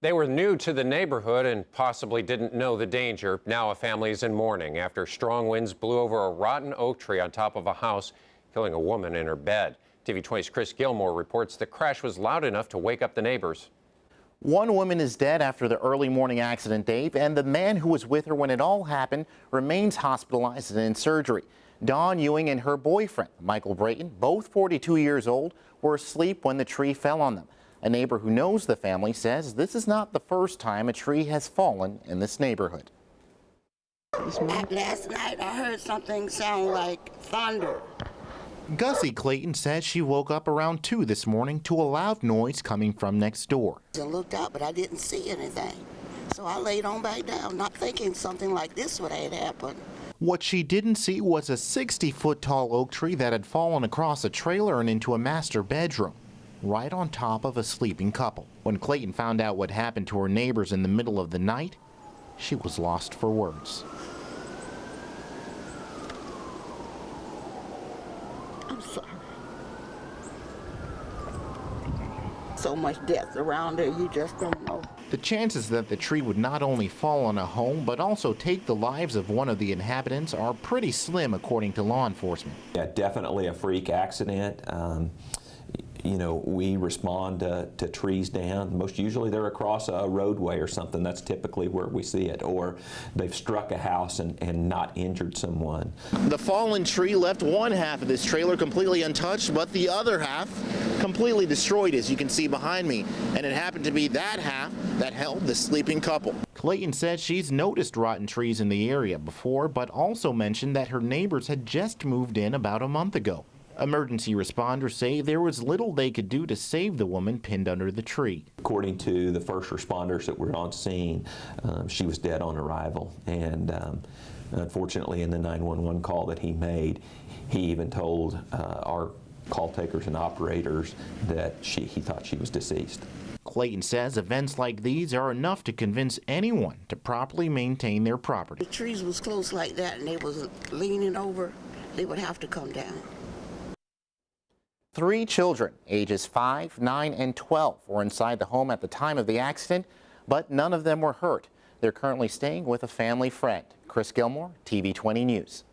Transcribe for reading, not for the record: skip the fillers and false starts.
They were new to the neighborhood and possibly didn't know the danger. Now a family is in mourning after strong winds blew over a rotten oak tree on top of a house, killing a woman in her bed. TV 20's Chris Gilmore reports the crash was loud enough to wake up the neighbors. One woman is dead after the early morning accident, Dave, and the man who was with her when it all happened remains hospitalized and in surgery. Dawn Ewing and her boyfriend, Michael Brayton, both 42 years old, were asleep when the tree fell on them. A neighbor who knows the family says this is not the first time a tree has fallen in this neighborhood. Last night I heard something sound like thunder. Gussie Clayton says she woke up around 2 this morning to a loud noise coming from next door. I looked out, but I didn't see anything. So I laid on back down, not thinking something like this would have happened. What she didn't see was a 60-foot tall oak tree that had fallen across a trailer and into a master bedroom, right on top of a sleeping couple. When Clayton found out what happened to her neighbors in the middle of the night, she was lost for words. I'm sorry. So much death around there, you just don't know. The chances that the tree would not only fall on a home, but also take the lives of one of the inhabitants are pretty slim, according to law enforcement. Yeah, definitely a freak accident. You know, we respond to trees down. Most usually they're across a roadway or something. That's typically where we see it. Or they've struck a house and not injured someone. The fallen tree left one half of this trailer completely untouched, but the other half completely destroyed, as you can see behind me. And it happened to be that half that held the sleeping couple. Clayton says she's noticed rotten trees in the area before, but also mentioned that her neighbors had just moved in about a month ago. Emergency responders say there was little they could do to save the woman pinned under the tree. According to the first responders that were on scene, she was dead on arrival. And unfortunately, in the 911 call that he made, he even told our call takers and operators that he thought she was deceased. Clayton says events like these are enough to convince anyone to properly maintain their property. The trees was close like that and they was leaning over, they would have to come down. 3 children, ages 5, 9, and 12, were inside the home at the time of the accident, but none of them were hurt. They're currently staying with a family friend. Chris Gilmore, TV 20 News.